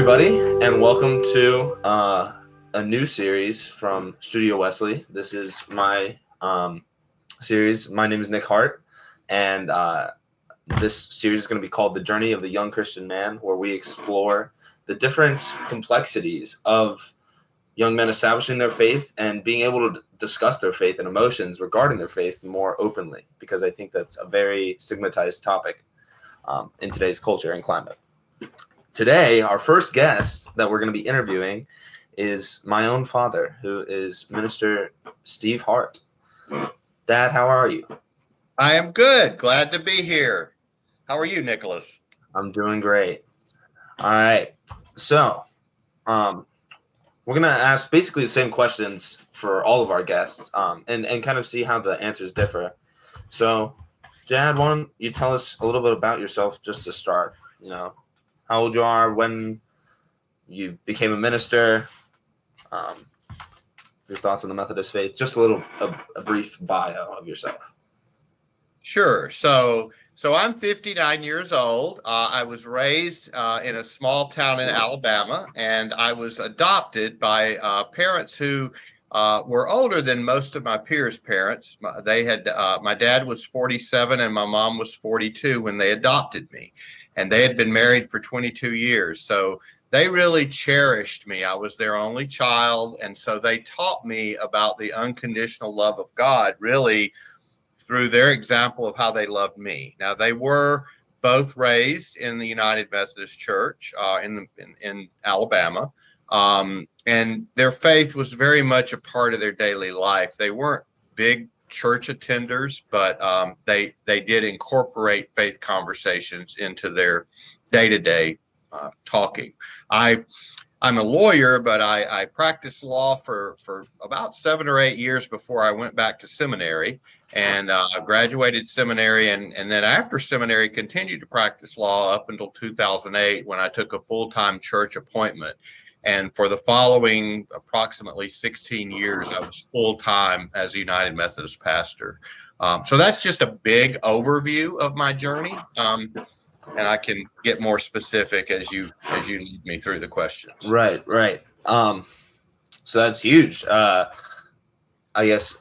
everybody, and welcome to a new series from Studio Wesley. This is my series. My name is Nick Hart, and this series is going to be called The Journey of the Young Christian Man, where we explore the different complexities of young men establishing their faith and being able to discuss their faith and emotions regarding their faith more openly, because I think that's a very stigmatized topic in today's culture and climate. Today, our first guest that we're going to be interviewing is my own father, who is Minister Steve Hart. Dad, how are you? I am good. Glad to be here. How are you, Nicholas? I'm doing great. All right. So, we're going to ask basically the same questions for all of our guests and kind of see how the answers differ. So, Dad, why don't you tell us a little bit about yourself just to start, how old you are, when you became a minister, your thoughts on the Methodist faith, just a brief bio of yourself. Sure. So I'm 59 years old. I was raised in a small town in Alabama, and I was adopted by parents who were older than most of my peers' parents. My dad was 47 and my mom was 42 when they adopted me, and they had been married for 22 years. So they really cherished me. I was their only child, and so they taught me about the unconditional love of God, really through their example of how they loved me. Now, they were both raised in the United Methodist Church in Alabama, and their faith was very much a part of their daily life. They weren't big church attenders, but they did incorporate faith conversations into their day-to-day talking. I'm a lawyer, but I practiced law for about 7 or 8 years before I went back to seminary, and graduated seminary, and then after seminary continued to practice law up until 2008 when I took a full-time church appointment. And for the following approximately 16 years, I was full-time as a United Methodist pastor. So that's just a big overview of my journey. And I can get more specific as you lead me through the questions. Right. So that's huge. I guess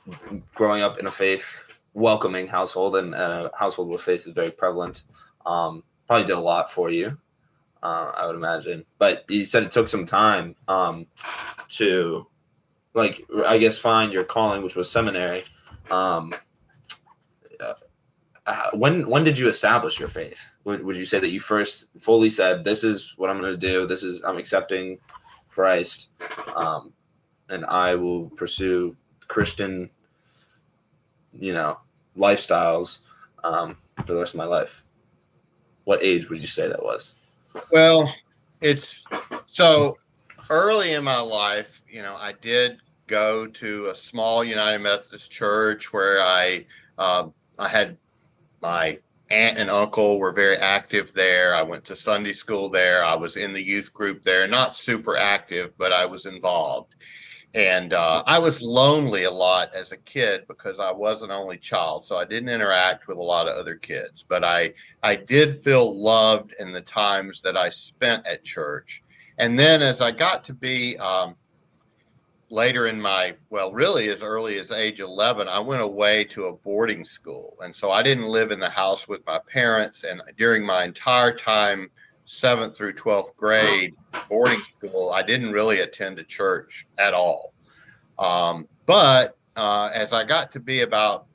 growing up in a faith welcoming household and a household with faith is very prevalent. Probably did a lot for you, I would imagine. But you said it took some time to, I guess, find your calling, which was seminary. When did you establish your faith? Would you say that you first fully said, this is what I'm going to do, I'm accepting Christ, and I will pursue Christian, lifestyles for the rest of my life? What age would you say that was? Well, it's so early in my life, I did go to a small United Methodist church where I had my aunt and uncle were very active there. I went to Sunday school there. I was in the youth group there, not super active, but I was involved. And I was lonely a lot as a kid because I was an only child. So I didn't interact with a lot of other kids, but I did feel loved in the times that I spent at church. And then as I got to be later in really as early as age 11, I went away to a boarding school. And so I didn't live in the house with my parents. And during my entire time, 7th through 12th grade boarding school, I didn't really attend a church at all. But as I got to be about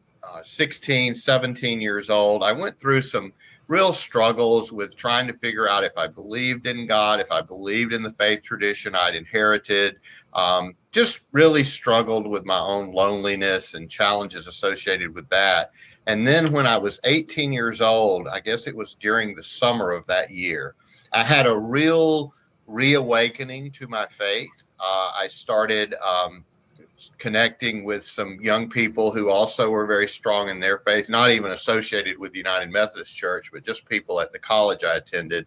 16, 17 years old, I went through some real struggles with trying to figure out if I believed in God, if I believed in the faith tradition I'd inherited. Just really struggled with my own loneliness and challenges associated with that. And then when I was 18 years old, I guess it was during the summer of that year, I had a real reawakening to my faith. I started connecting with some young people who also were very strong in their faith, not even associated with the United Methodist Church, but just people at the college I attended.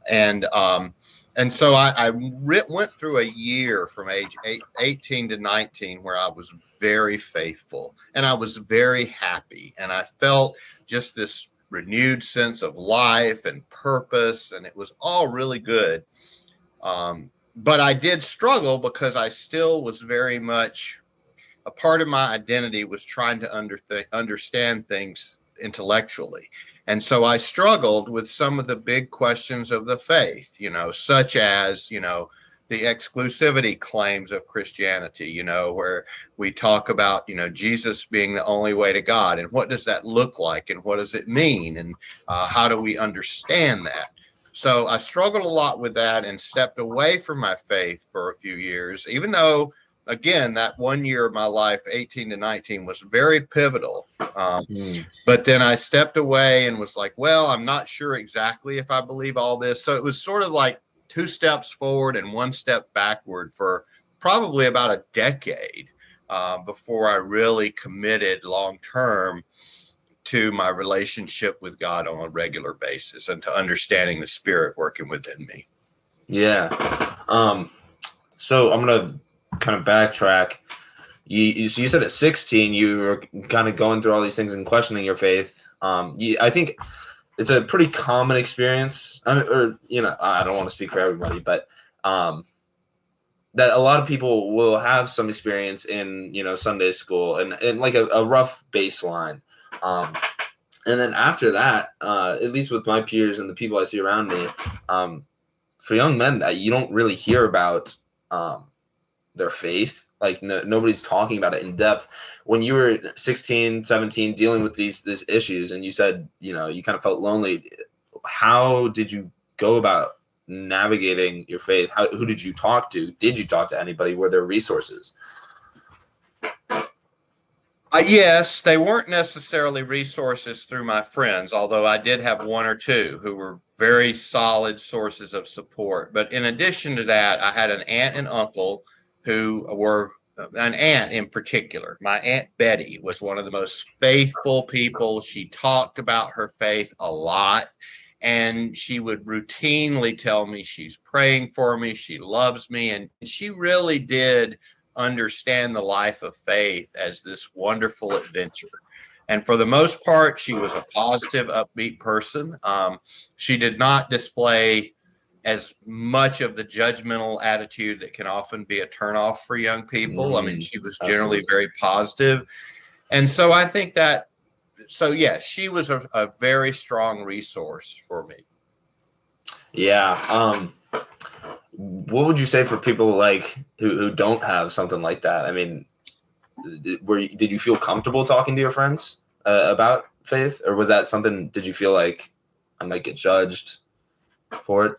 And so I went through a year from age 18 to 19 where I was very faithful and I was very happy. And I felt just this renewed sense of life and purpose. And it was all really good. But I did struggle because I still was very much a part of my identity was trying to understand things intellectually. And so I struggled with some of the big questions of the faith, such as, the exclusivity claims of Christianity, where we talk about, Jesus being the only way to God. And what does that look like? And what does it mean? And how do we understand that? So I struggled a lot with that and stepped away from my faith for a few years, even though, again, that 1 year of my life, 18 to 19, was very pivotal. But then I stepped away and was like, well, I'm not sure exactly if I believe all this. So it was sort of like 2 steps forward and 1 step backward for probably about a decade before I really committed long term to my relationship with God on a regular basis and to understanding the Spirit working within me. Yeah. So I'm gonna kind of backtrack. So you said at 16 you were kind of going through all these things and questioning your faith. I think it's a pretty common experience. I don't want to speak for everybody, but that a lot of people will have some experience in Sunday school and like a rough baseline. And then after that, at least with my peers and the people I see around me, for young men, you don't really hear about their faith. Like nobody's talking about it in depth. When you were 16, 17, dealing with these issues, and you said, you kind of felt lonely, how did you go about navigating your faith? Who did you talk to? Did you talk to anybody? Were there resources? Yes, they weren't necessarily resources through my friends, although I did have 1 or 2 who were very solid sources of support. But in addition to that, I had an aunt and uncle who were, an aunt in particular. My Aunt Betty was one of the most faithful people. She talked about her faith a lot, and she would routinely tell me she's praying for me, she loves me, and she really did understand the life of faith as this wonderful adventure. And for the most part, she was a positive, upbeat person. She did not display as much of the judgmental attitude that can often be a turnoff for young people. I mean, she was generally very positive. And so I think that, yes, she was a very strong resource for me. Yeah. What would you say for people like who don't have something like that? I mean, did you feel comfortable talking to your friends about faith, or was that something? Did you feel like I might get judged for it?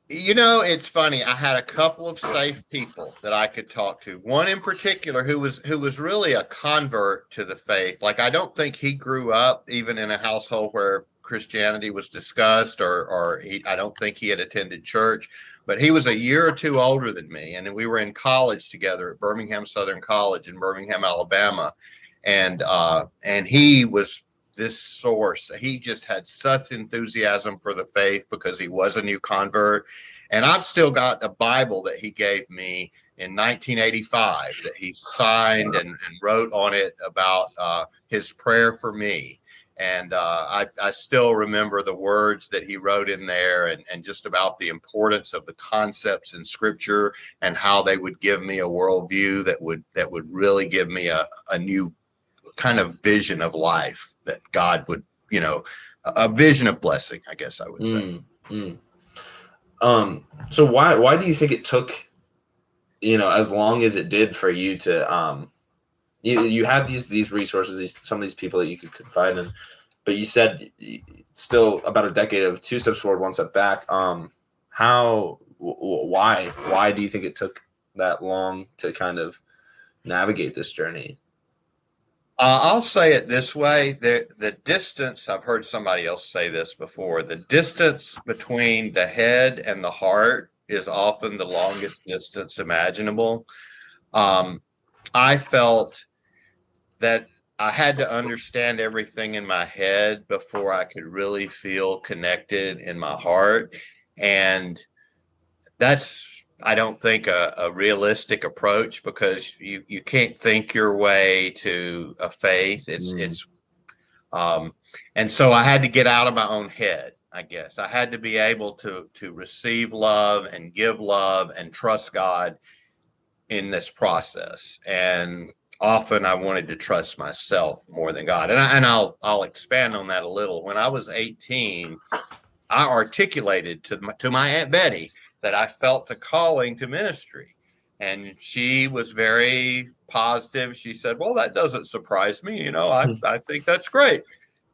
It's funny. I had a couple of safe people that I could talk to. One in particular who was really a convert to the faith. Like, I don't think he grew up even in a household where Christianity was discussed, or I don't think he had attended church, but he was a year or 2 older than me, and we were in college together at Birmingham Southern College in Birmingham, Alabama, and he was this source. He just had such enthusiasm for the faith because he was a new convert. And I've still got a Bible that he gave me in 1985 that he signed and wrote on it about his prayer for me. And I still remember the words that he wrote in there, and just about the importance of the concepts in Scripture and how they would give me a worldview that would really give me a new kind of vision of life, that God would, a vision of blessing, I guess I would say. So why do you think it took, as long as it did for you to, you had these resources, some of these people that you could confide in, but you said still about a decade of 2 steps forward, 1 step back. Why do you think it took that long to kind of navigate this journey? I'll say it this way: the distance, I've heard somebody else say this before, the distance between the head and the heart is often the longest distance imaginable. I felt that I had to understand everything in my head before I could really feel connected in my heart. And that's, I don't think, a realistic approach, because you can't think your way to a faith. And so I had to get out of my own head. I guess. I had to be able to receive love and give love and trust God in this process. And often I wanted to trust myself more than God. And I'll expand on that a little. When I was 18, I articulated to my Aunt Betty that I felt a calling to ministry. And she was very positive. She said, "Well, that doesn't surprise me. I think that's great."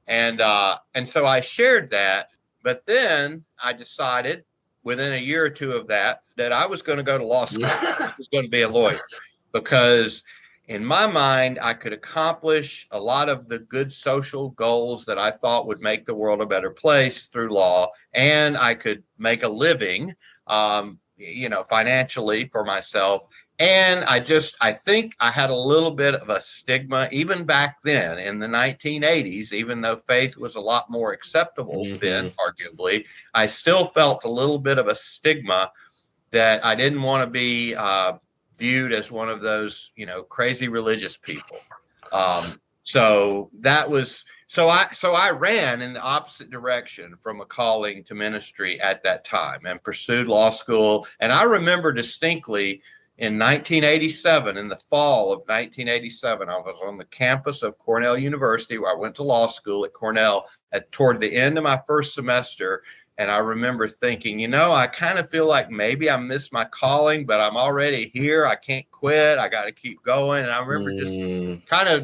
And so I shared that. But then I decided within a year or two of that I was going to go to law school. I was going to be a lawyer because in my mind, I could accomplish a lot of the good social goals that I thought would make the world a better place through law, and I could make a living, financially for myself. And I think I had a little bit of a stigma even back then in the 1980s, even though faith was a lot more acceptable then, arguably, I still felt a little bit of a stigma that I didn't want to be viewed as one of those, crazy religious people. So I ran in the opposite direction from a calling to ministry at that time and pursued law school. And I remember distinctly in 1987, in the fall of 1987, I was on the campus of Cornell University, where I went to law school at Cornell toward the end of my first semester. And I remember thinking, I kind of feel like maybe I missed my calling, but I'm already here. I can't quit. I got to keep going. And I remember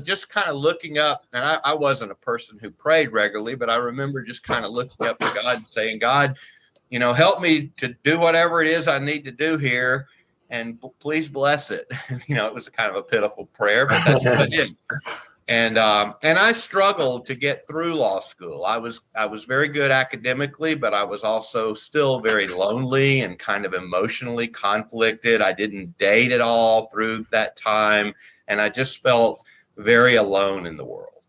just kind of looking up, and I wasn't a person who prayed regularly, but I remember just kind of looking up to God and saying, "God, help me to do whatever it is I need to do here, and please bless it." It was a kind of a pitiful prayer, but that's what I did. And I struggled to get through law school. I was very good academically, but I was also still very lonely and kind of emotionally conflicted. I didn't date at all through that time, and I just felt very alone in the world.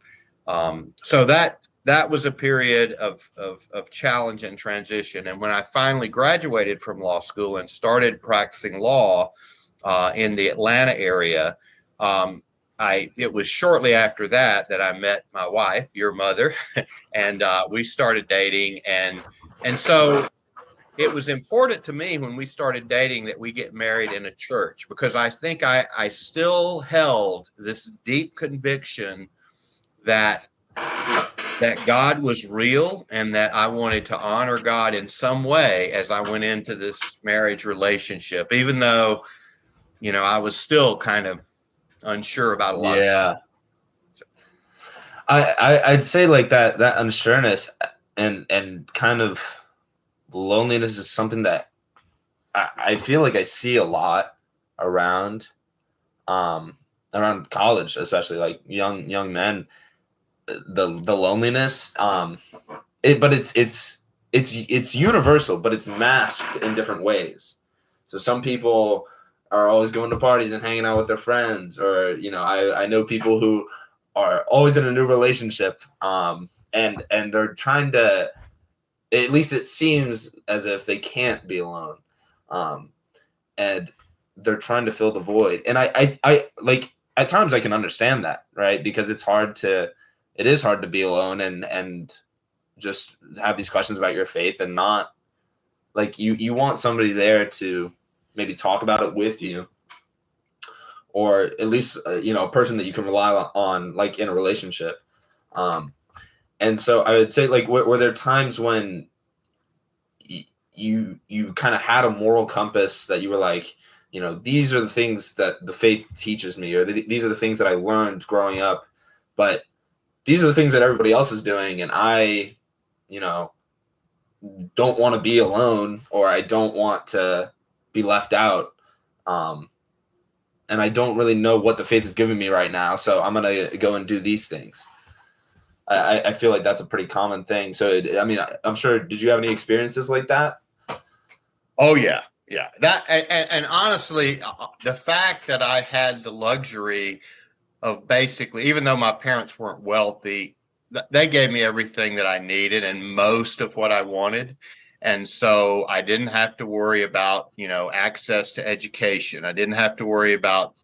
So that was a period of challenge and transition. And when I finally graduated from law school and started practicing law in the Atlanta area, it was shortly after that I met my wife, your mother, and we started dating. And so it was important to me when we started dating that we get married in a church, because I think I still held this deep conviction that God was real and that I wanted to honor God in some way as I went into this marriage relationship, even though, I was still kind of unsure about a lot of stuff. I'd say like that unsureness and kind of loneliness is something that I feel like I see a lot around college, especially like young men. The loneliness, but it's universal, but it's masked in different ways. So some people are always going to parties and hanging out with their friends, or I know people who are always in a new relationship, and they're trying to, at least it seems as if they can't be alone, and they're trying to fill the void. And I like, at times I can understand that, right? Because it is hard to be alone and just have these questions about your faith, and not like you want somebody there to maybe talk about it with you, or at least a person that you can rely on, like in a relationship. And so I would say, like, were there times when you kind of had a moral compass that you were like, these are the things that the faith teaches me, or these are the things that I learned growing up, but these are the things that everybody else is doing, and I, don't want to be alone, or I don't want to be left out. And I don't really know what the faith is giving me right now, so I'm going to go and do these things. I feel like that's a pretty common thing. So, I'm sure, did you have any experiences like that? Oh, yeah. Yeah. That, and honestly, the fact that I had the luxury of basically, even though my parents weren't wealthy, they gave me everything that I needed and most of what I wanted. And so I didn't have to worry about, access to education. I didn't have to worry about,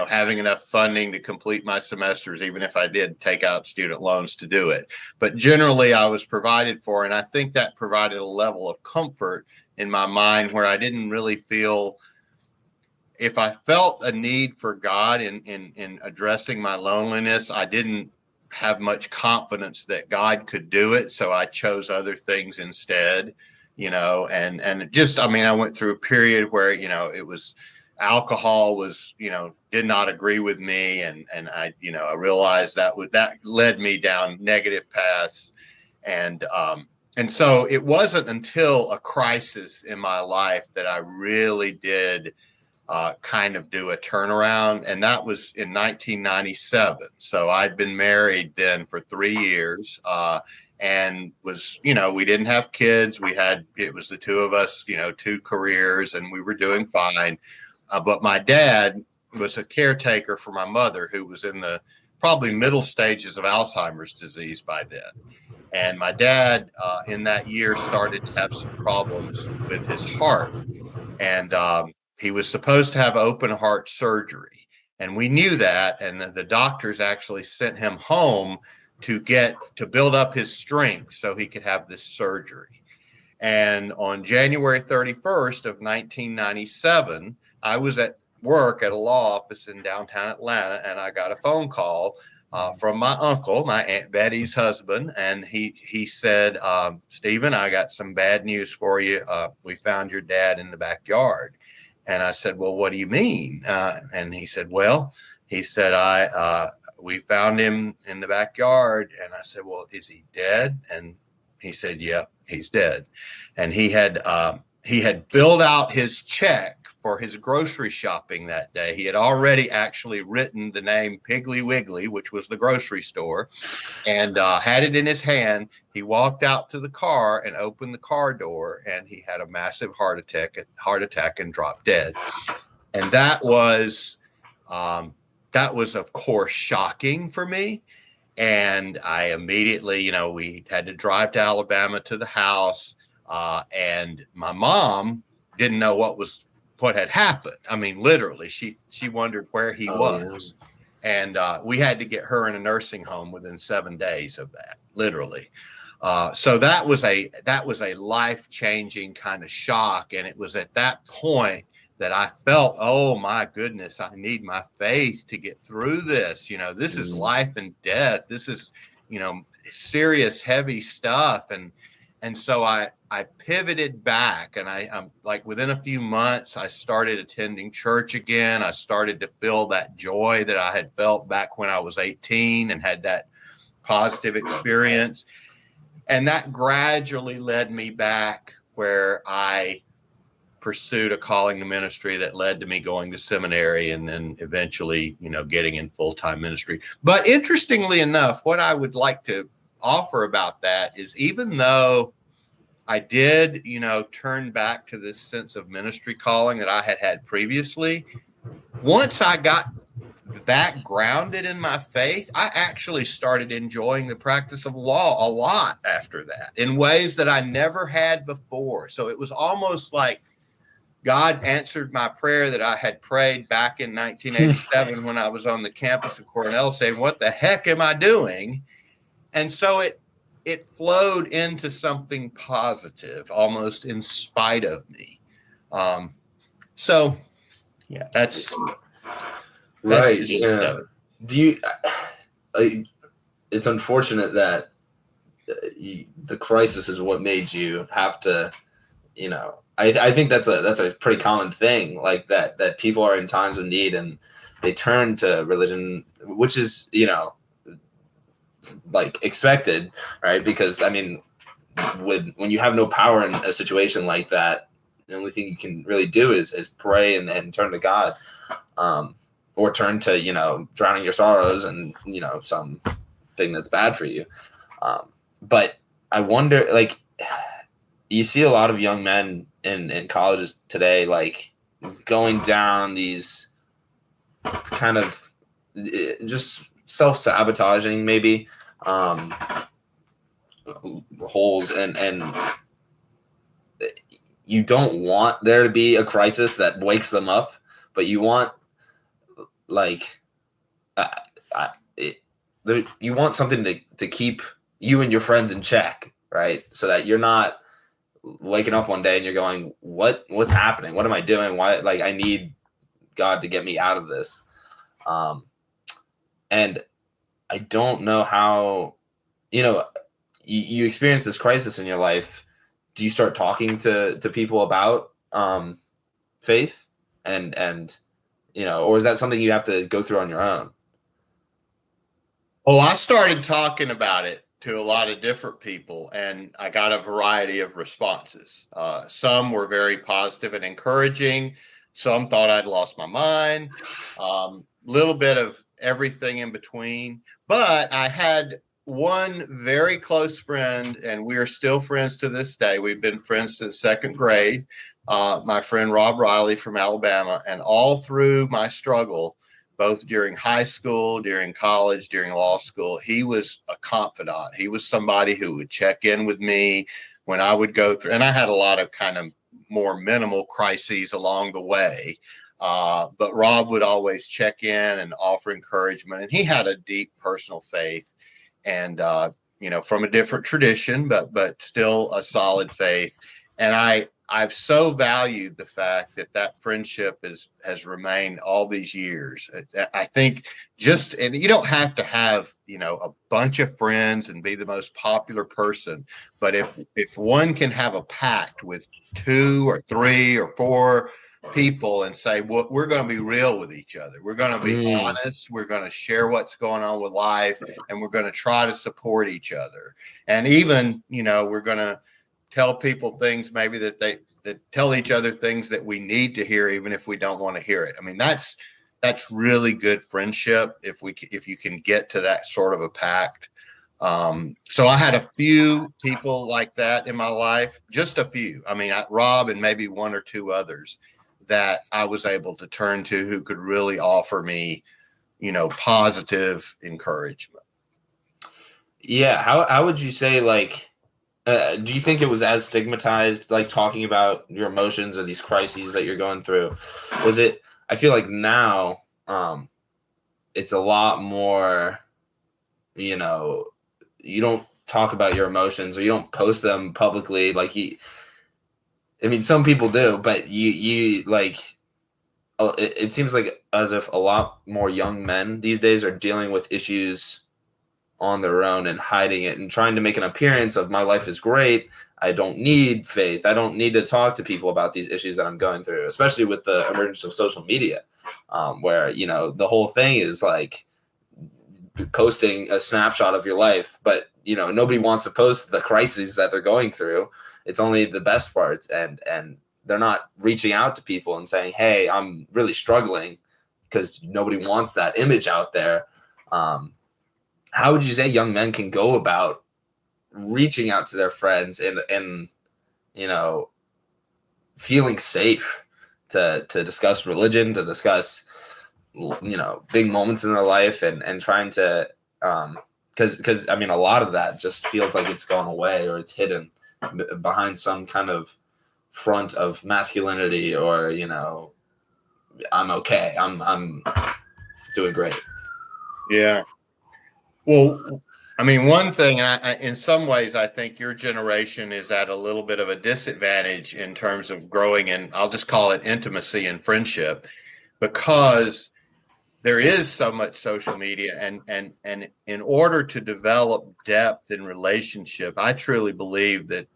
having enough funding to complete my semesters, even if I did take out student loans to do it. But generally, I was provided for, and I think that provided a level of comfort in my mind where I didn't really feel, if I felt a need for God in addressing my loneliness, I didn't have much confidence that God could do it. So I chose other things instead, and just, I mean, I went through a period where, it was alcohol was, did not agree with me. And I, I realized that led me down negative paths. And so it wasn't until a crisis in my life that I really did kind of do a turnaround, and that was in 1997. So I'd been married then for 3 years, and was, we didn't have kids. It was the two of us, 2 careers, and we were doing fine. But my dad was a caretaker for my mother, who was in the probably middle stages of Alzheimer's disease by then. And my dad, in that year, started to have some problems with his heart. And he was supposed to have open heart surgery. And we knew that. And the doctors actually sent him home to build up his strength so he could have this surgery. And on January 31st of 1997, I was at work at a law office in downtown Atlanta, and I got a phone call from my uncle, my Aunt Betty's husband. And he said, Stephen, I got some bad news for you. We found your dad in the backyard. And I said, well, what do you mean? And he said, we found him in the backyard. And I said, well, is he dead? And he said, yeah, he's dead. And he had filled out his check for his grocery shopping that day. He had already actually written the name Piggly Wiggly, which was the grocery store, and had it in his hand. He walked out to the car and opened the car door, and he had a massive heart attack and dropped dead. And that was, of course, shocking for me. And I immediately, we had to drive to Alabama to the house, and my mom didn't know what had happened. I mean, literally, she wondered where he was. Yeah. And we had to get her in a nursing home within 7 days of that, literally. So that was a life-changing kind of shock. And it was at that point that I felt, oh my goodness, I need my faith to get through this. This is life and death. This is, serious, heavy stuff. And so I pivoted back, and I'm like, within a few months, I started attending church again. I started to feel that joy that I had felt back when I was 18 and had that positive experience. And that gradually led me back where I pursued a calling to ministry that led to me going to seminary and then eventually, getting in full-time ministry. But interestingly enough, what I would like to offer about that is, even though I did, turn back to this sense of ministry calling that I had previously, once I got that grounded in my faith, I actually started enjoying the practice of law a lot after that, in ways that I never had before. So it was almost like God answered my prayer that I had prayed back in 1987 when I was on the campus of Cornell, saying, what the heck am I doing? And so it flowed into something positive, almost in spite of me. So yeah, that's right. The gist of it. Do you? It's unfortunate that the crisis is what made you have to. I think that's a pretty common thing, like that people are in times of need and they turn to religion, which is like expected, right? Because I mean, when you have no power in a situation like that, the only thing you can really do is pray and turn to God, or turn to drowning your sorrows and something that's bad for you. But I wonder, like, you see a lot of young men in colleges today, like, going down these kind of just self-sabotaging maybe holes, and you don't want there to be a crisis that wakes them up, but you want like I, I, you want something to keep you and your friends in check, right? So that you're not waking up one day and you're going, what's happening? What am I doing? Why? Like, I need God to get me out of this. And I don't know how, you experience this crisis in your life. Do you start talking to people about faith and or is that something you have to go through on your own? Oh, I started talking about it to a lot of different people, and I got a variety of responses. Some were very positive and encouraging. Some thought I'd lost my mind. Little bit of everything in between. But I had one very close friend, and we are still friends to this day. We've been friends since second grade. My friend Rob Riley from Alabama, and all through my struggle, both during high school, during college, during law school, he was a confidant. He was somebody who would check in with me when I would go through, and I had a lot of kind of more minimal crises along the way. But Rob would always check in and offer encouragement. And he had a deep personal faith and, from a different tradition, but still a solid faith. And I've so valued the fact that friendship has remained all these years. I think and you don't have to have, a bunch of friends and be the most popular person, but if one can have a pact with 2 or 3 or 4 people and say, well, we're going to be real with each other. We're going to be honest. We're going to share what's going on with life, and we're going to try to support each other. And even, we're going to tell people things maybe that tell each other things that we need to hear, even if we don't want to hear it. I mean, that's really good friendship if you can get to that sort of a pact. So I had a few people like that in my life, just a few. I mean, Rob and maybe 1 or 2 others that I was able to turn to who could really offer me, positive encouragement. Yeah. How would you say, like, do you think it was as stigmatized, like talking about your emotions or these crises that you're going through? Was it, I feel like now, it's a lot more, you don't talk about your emotions or you don't post them publicly. Like some people do, but you like, it seems like as if a lot more young men these days are dealing with issues on their own and hiding it and trying to make an appearance of my life is great. I don't need faith. I don't need to talk to people about these issues that I'm going through, especially with the emergence of social media, where, the whole thing is like posting a snapshot of your life, but, nobody wants to post the crises that they're going through. It's only the best parts. And they're not reaching out to people and saying, hey, I'm really struggling, because nobody wants that image out there. How would you say young men can go about reaching out to their friends and feeling safe to discuss religion, to discuss, big moments in their life and trying to, because a lot of that just feels like it's gone away or it's hidden behind some kind of front of masculinity or, I'm okay. I'm doing great. Yeah. Well, one thing, and in some ways, I think your generation is at a little bit of a disadvantage in terms of growing in, I'll just call it intimacy and friendship, because there is so much social media, and in order to develop depth in relationship, I truly believe that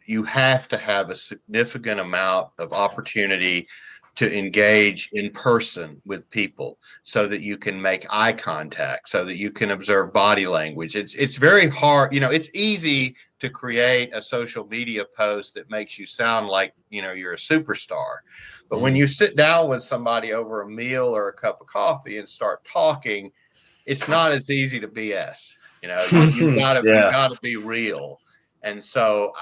you have to have a significant amount of opportunity to engage in person with people so that you can make eye contact, so that you can observe body language. It's very hard. It's easy to create a social media post that makes you sound like, you're a superstar. But when you sit down with somebody over a meal or a cup of coffee and start talking, it's not as easy to BS. You gotta be real. And so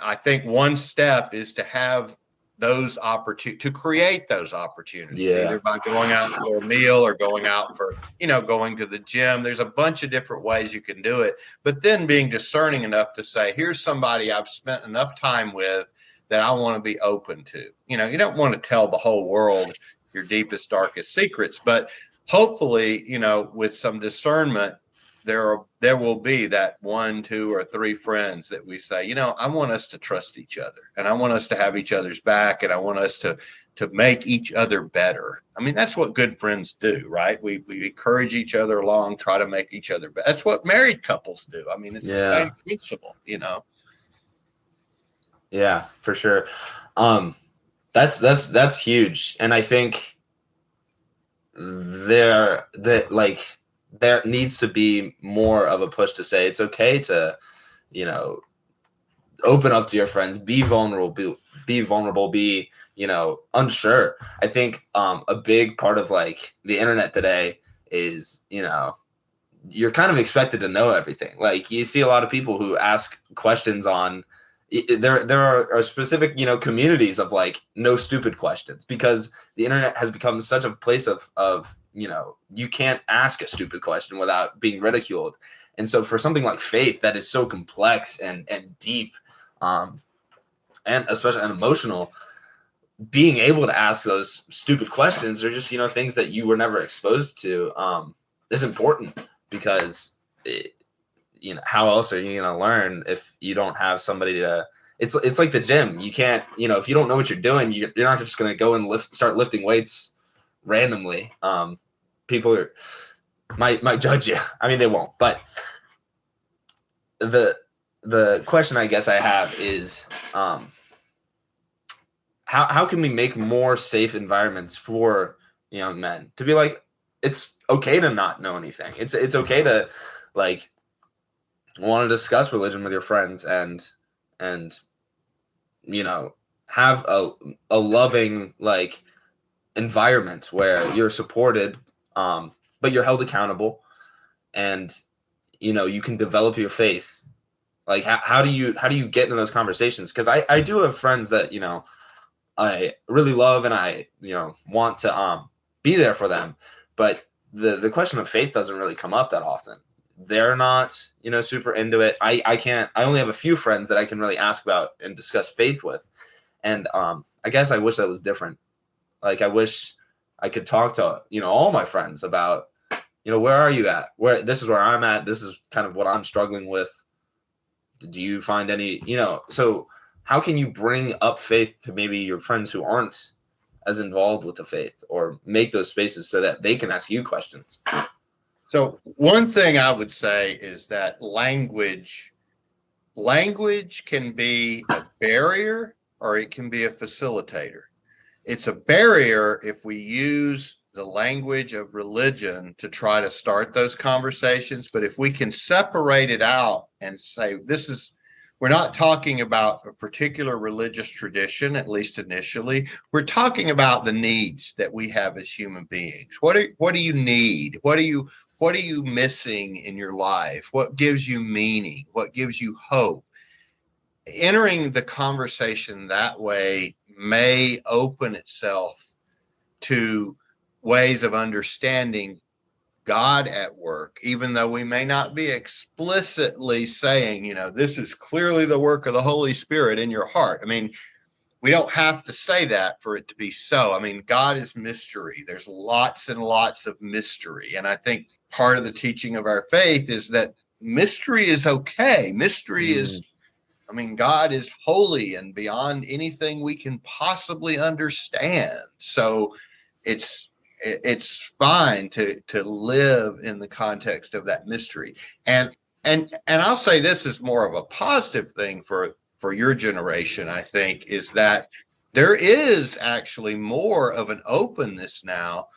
I think one step is to have those opportunities, to create those opportunities, either by going out for a meal or going out for, going to the gym. There's a bunch of different ways you can do it, but then being discerning enough to say, here's somebody I've spent enough time with that I want to be open to. You don't want to tell the whole world your deepest, darkest secrets. But hopefully, with some discernment, there will be that 1, 2, or 3 friends that we say, I want us to trust each other, and I want us to have each other's back, and I want us to make each other better. I mean, that's what good friends do, right? We encourage each other along, try to make each other better. That's what married couples do. I mean, it's the same principle, Yeah, for sure. That's huge. And I think there needs to be more of a push to say it's okay to, open up to your friends, be vulnerable, be unsure. I think a big part of like the internet today is, you're kind of expected to know everything. Like you see a lot of people who ask questions on there are specific, communities of like no stupid questions, because the internet has become such a place of you can't ask a stupid question without being ridiculed. And so for something like faith that is so complex and deep, and especially and emotional, being able to ask those stupid questions or just, things that you were never exposed to, is important, because how else are you going to learn if you don't have somebody to, it's like the gym. You can't, if you don't know what you're doing, you're not just going to go and start lifting weights randomly. People might judge you. I mean, they won't, but the question I guess I have is, how can we make more safe environments for young men to be like, it's okay to not know anything. It's okay to like want to discuss religion with your friends and have a loving like environment where you're supported, but you're held accountable, and you can develop your faith. Like how do you get into those conversations? Because I do have friends that I really love, and I want to be there for them, but the question of faith doesn't really come up that often. They're not super into it. I only have a few friends that I can really ask about and discuss faith with, and I guess I wish that was different. Like I wish I could talk to all my friends about where are you at, this is where I'm at, this is kind of what I'm struggling with. Do you find any so how can you bring up faith to maybe your friends who aren't as involved with the faith, or make those spaces so that they can ask you questions? So one thing I would say is that language can be a barrier or it can be a facilitator. It's a barrier if we use the language of religion to try to start those conversations. But if we can separate it out and say, we're not talking about a particular religious tradition, at least initially. We're talking about the needs that we have as human beings. What do you need? What are you missing in your life? What gives you meaning? What gives you hope? Entering the conversation that way may open itself to ways of understanding God at work, even though we may not be explicitly saying, this is clearly the work of the Holy Spirit in your heart. I mean, we don't have to say that for it to be so. I mean, God is mystery. There's lots and lots of mystery. And I think part of the teaching of our faith is that mystery is okay. Mystery is, God is holy and beyond anything we can possibly understand. So it's fine to live in the context of that mystery. And I'll say this is more of a positive thing for your generation, I think, is that there is actually more of an openness now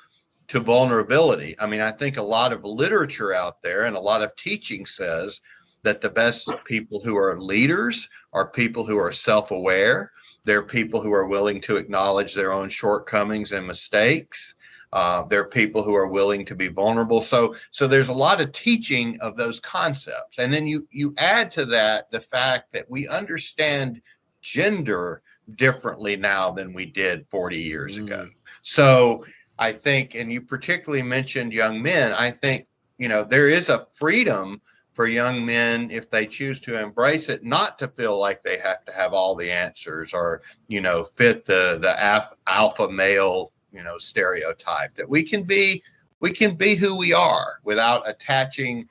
to vulnerability. I mean, I think a lot of literature out there and a lot of teaching says that the best people who are leaders are people who are self-aware. They're people who are willing to acknowledge their own shortcomings and mistakes. There are people who are willing to be vulnerable. So there's a lot of teaching of those concepts. And then you add to that the fact that we understand gender differently now than we did 40 years ago. So I think, and you particularly mentioned young men, I think, there is a freedom for young men, if they choose to embrace it, not to feel like they have to have all the answers or, fit the alpha male stereotype, that we can be who we are without attaching,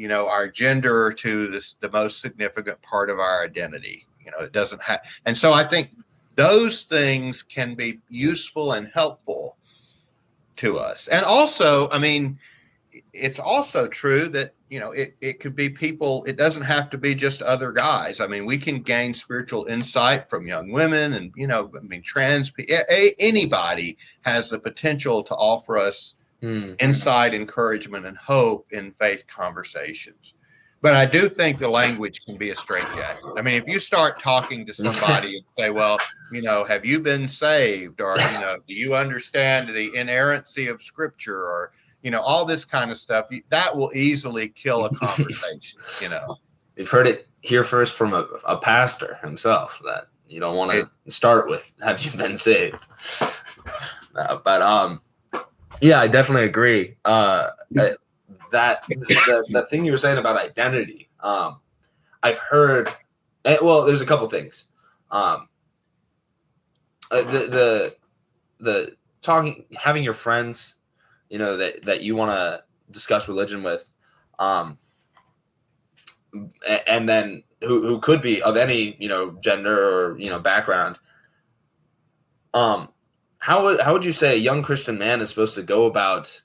our gender to the most significant part of our identity. It doesn't have, and so I think those things can be useful and helpful to us. And also, I mean, it's also true that, it could be people, it doesn't have to be just other guys. I mean, we can gain spiritual insight from young women and, trans, anybody has the potential to offer us insight, encouragement, and hope in faith conversations. But I do think the language can be a straitjacket. I mean, if you start talking to somebody and say, well, have you been saved? Or, do you understand the inerrancy of Scripture? Or, all this kind of stuff, that will easily kill a conversation, You've heard it here first from a pastor himself, that you don't want to start with, have you been saved? Yeah, I definitely agree. That the thing you were saying about identity, I've heard. Well, there's a couple things. The talking, having your friends, that you want to discuss religion with, and then who could be of any gender or background. How would you say a young Christian man is supposed to go about,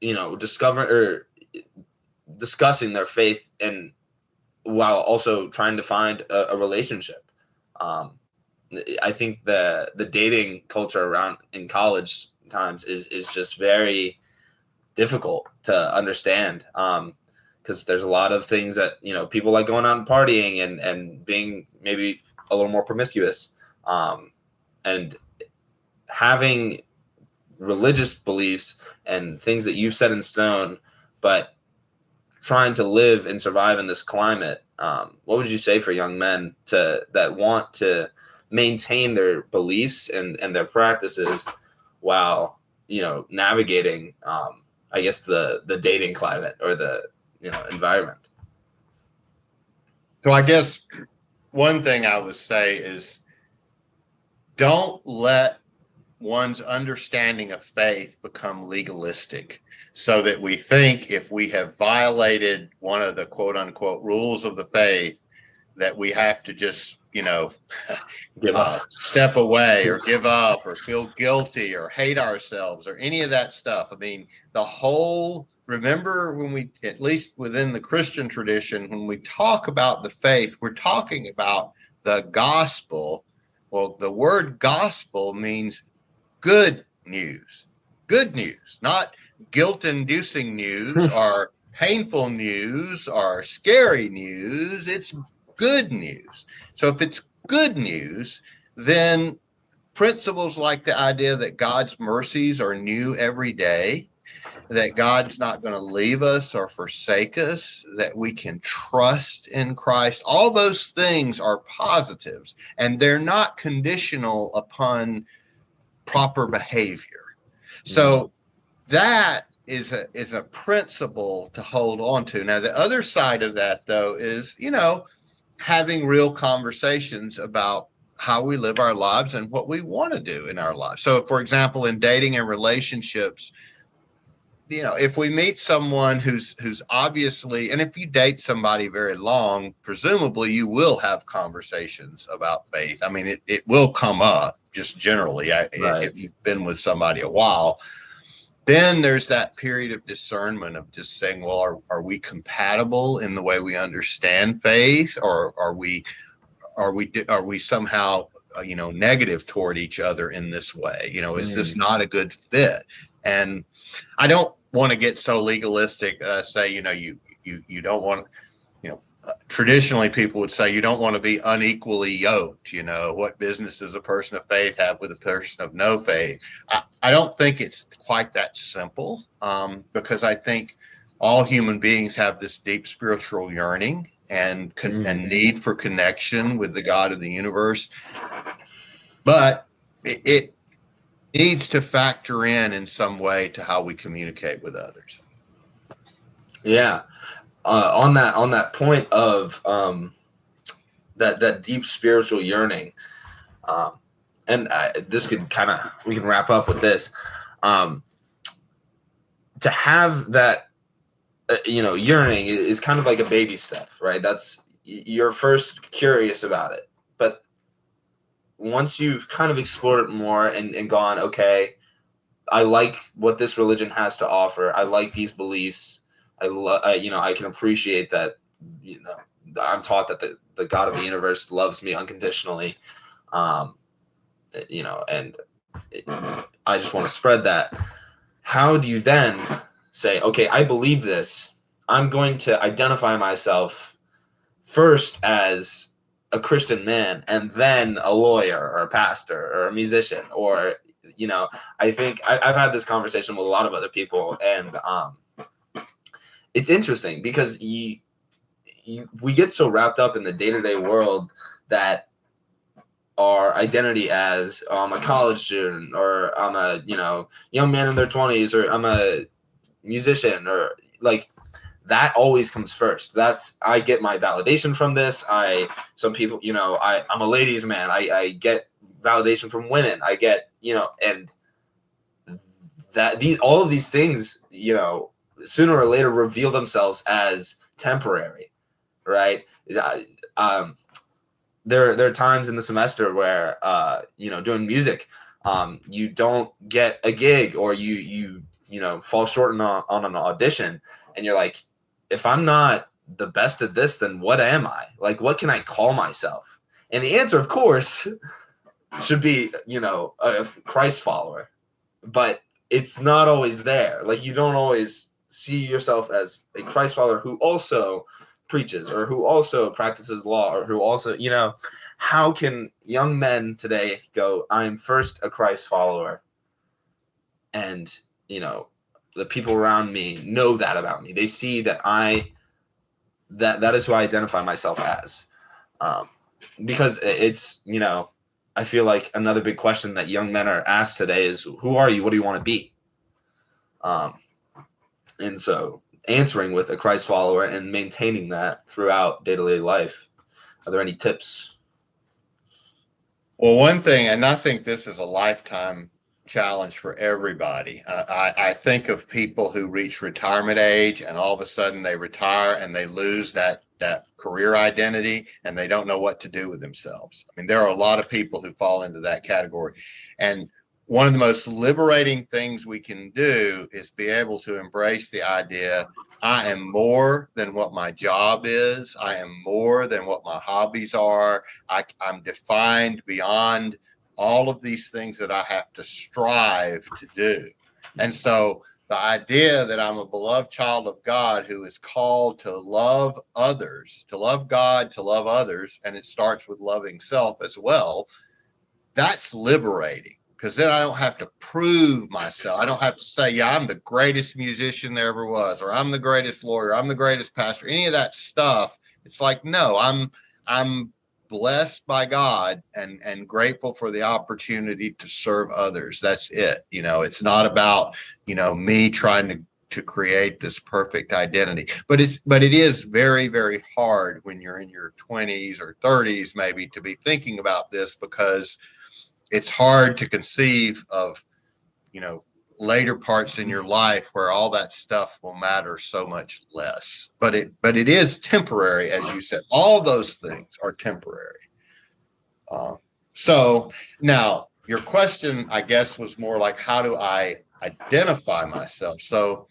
discovering or discussing their faith, and while also trying to find a relationship? I think the dating culture around in college times is just very difficult to understand, because there's a lot of things that people like going out and partying and being maybe a little more promiscuous, and having religious beliefs and things that you've set in stone, but trying to live and survive in this climate. What would you say for young men that want to maintain their beliefs and their practices while navigating I guess the dating climate or the environment? So I guess one thing I would say is, don't let one's understanding of faith become legalistic, so that we think if we have violated one of the quote unquote rules of the faith, that we have to just, Give up. Step away or give up or feel guilty or hate ourselves or any of that stuff. I mean, remember when we, at least within the Christian tradition, when we talk about the faith, we're talking about the gospel. Well, the word gospel means good news, not guilt-inducing news or painful news or scary news. It's good news. So if it's good news, then principles like the idea that God's mercies are new every day, that God's not going to leave us or forsake us, that we can trust in Christ, all those things are positives, and they're not conditional upon proper behavior. So that is a principle to hold on to. Now, the other side of that, though, is, having real conversations about how we live our lives and what we want to do in our lives. So, for example, in dating and relationships, if we meet someone who's obviously, and if you date somebody very long, presumably you will have conversations about faith. I mean, it will come up just generally. Right. If you've been with somebody a while, then there's that period of discernment of just saying, well, are we compatible in the way we understand faith, or are we somehow negative toward each other in this way? Is this not a good fit? And I don't want to get so legalistic that I say, you don't want, traditionally people would say you don't want to be unequally yoked. What business does a person of faith have with a person of no faith? I don't think it's quite that simple, because I think all human beings have this deep spiritual yearning and need for connection with the God of the universe. But it needs to factor in some way to how we communicate with others. Yeah. On that point of that deep spiritual yearning, and this could we can wrap up with this. To have that, yearning is kind of like a baby step, right? That's, you're first curious about it. But once you've kind of explored it more and gone, okay, I like what this religion has to offer. I like these beliefs. I can appreciate that, I'm taught that the God of the universe loves me unconditionally. Um, and I just want to spread that. How do you then say, okay, I believe this. I'm going to identify myself first as a Christian man and then a lawyer or a pastor or a musician, or, I think I've had this conversation with a lot of other people, and it's interesting because we get so wrapped up in the day-to-day world that our identity as, oh, I'm a college student, or I'm a young man in their 20s, or I'm a musician, or like that always comes first. That's, I get my validation from this. Some people, I'm a ladies' man. I get validation from women. I get, and that all of these things, sooner or later reveal themselves as temporary, right? There are times in the semester where, doing music, you don't get a gig, or you fall short on an audition, and you're like, if I'm not the best at this, then what am I? Like, what can I call myself? And the answer, of course, should be, a Christ follower, but it's not always there. Like, you don't always see yourself as a Christ follower who also preaches, or who also practices law, or who also, how can young men today go, I'm first a Christ follower, and, the people around me know that about me. They see that that is who I identify myself as. Because it's, I feel like another big question that young men are asked today is, who are you? What do you want to be? And so answering with a Christ follower and maintaining that throughout day-to-day life. Are there any tips? Well, one thing, and I think this is a lifetime challenge for everybody. I think of people who reach retirement age and all of a sudden they retire and they lose that career identity and they don't know what to do with themselves. I mean, there are a lot of people who fall into that category. And one of the most liberating things we can do is be able to embrace the idea, I am more than what my job is. I am more than what my hobbies are. I'm defined beyond all of these things that I have to strive to do. And so the idea that I'm a beloved child of God who is called to love others, to love God, to love others, and it starts with loving self as well, that's liberating, because then I don't have to prove myself. I don't have to say, yeah, I'm the greatest musician there ever was, or I'm the greatest lawyer, I'm the greatest pastor, any of that stuff. It's like, no, I'm blessed by God and grateful for the opportunity to serve others. That's it. It's not about, me trying to create this perfect identity. But it is very, very hard when you're in your 20s or 30s maybe to be thinking about this, because it's hard to conceive of, later parts in your life where all that stuff will matter so much less. But it is temporary, as you said. All those things are temporary. So now your question, I guess, was more like, how do I identify myself? So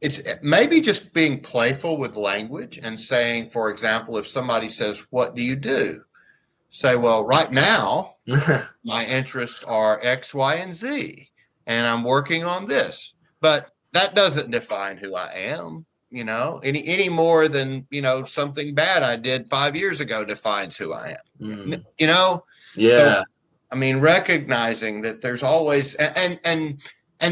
it's maybe just being playful with language and saying, for example, if somebody says, what do you do? Say, well, right now, my interests are X, Y, and Z, and I'm working on this. But that doesn't define who I am, any more than, something bad I did 5 years ago defines who I am, Yeah. So, I mean, recognizing that there's always, and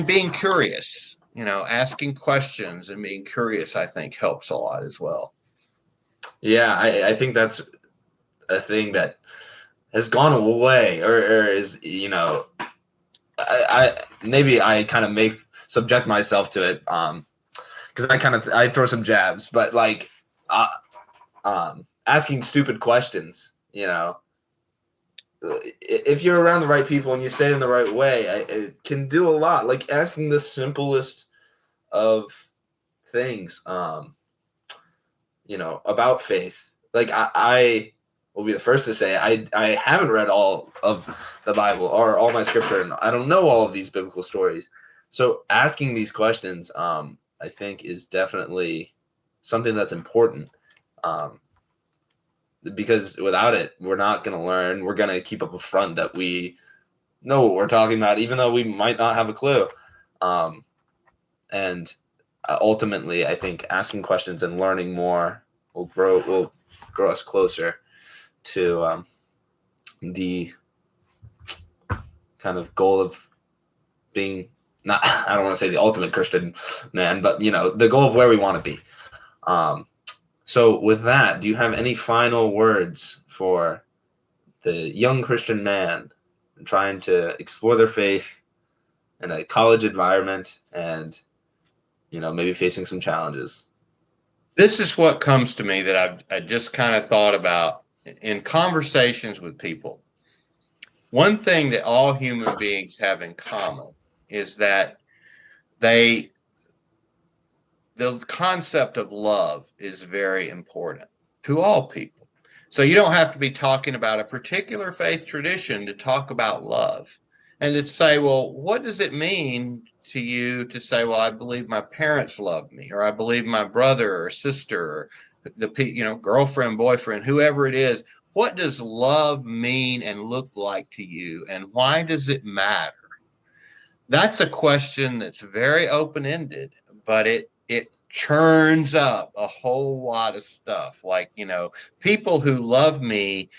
being curious, asking questions and being curious, I think helps a lot as well. Yeah, I think that's a thing that has gone away, or is, I maybe I kind of subject myself to it, because I throw some jabs, but like asking stupid questions, if you're around the right people and you say it in the right way, it can do a lot. Like asking the simplest of things, about faith. Like I will be the first to say I haven't read all of the Bible or all my scripture, and I don't know all of these biblical stories. So asking these questions, I think, is definitely something that's important. Because without it, we're not going to learn. We're going to keep up a front that we know what we're talking about, even though we might not have a clue. And ultimately, I think asking questions and learning more will grow us closer to the kind of goal of being not. I don't want to say the ultimate Christian man, but the goal of where we want to be. So with that, do you have any final words for the young Christian man trying to explore their faith in a college environment and, maybe facing some challenges? This is what comes to me that I just kind of thought about in conversations with people. One thing that all human beings have in common is that the concept of love is very important to all people. So you don't have to be talking about a particular faith tradition to talk about love and to say, well, what does it mean to you to say, well, I believe my parents love me, or I believe my brother or sister, or the girlfriend, boyfriend, whoever it is. What does love mean and look like to you, and why does it matter? That's a question that's very open-ended, but it churns up a whole lot of stuff. Like, people who love me,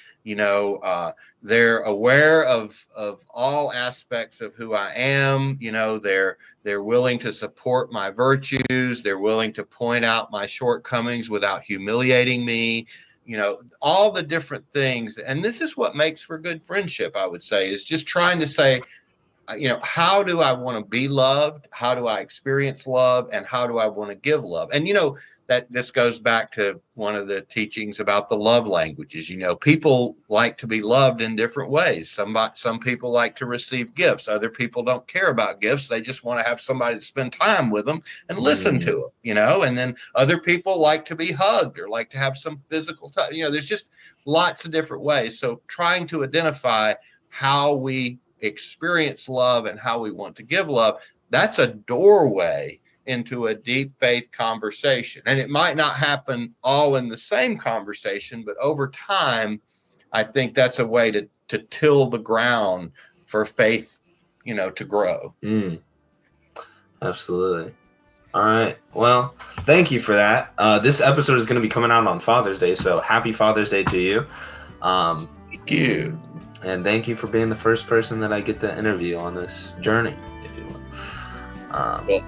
they're aware of all aspects of who I am. They're willing to support my virtues. They're willing to point out my shortcomings without humiliating me. All the different things. And this is what makes for good friendship, I would say, is just trying to say, how do I want to be loved? How do I experience love? And how do I want to give love? And, that this goes back to one of the teachings about the love languages. People like to be loved in different ways. Some people like to receive gifts. Other people don't care about gifts. They just want to have somebody to spend time with them and listen to them, and then other people like to be hugged or like to have some physical touch. There's just lots of different ways. So trying to identify how we experience love and how we want to give love, that's a doorway into a deep faith conversation. And it might not happen all in the same conversation, but over time, I think that's a way to till the ground for faith, to grow. Absolutely. All right. Well, thank you for that. This episode is going to be coming out on Father's Day, so happy Father's Day to you. Thank you. And thank you for being the first person that I get to interview on this journey, if you will. Well,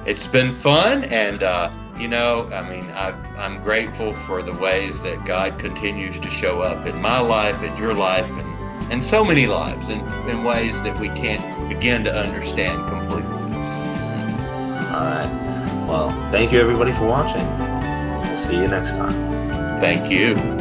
it's been fun, and I'm grateful for the ways that God continues to show up in my life, in your life, and so many lives, in ways that we can't begin to understand completely. All right. Well, thank you everybody for watching. We'll see you next time. Thank you.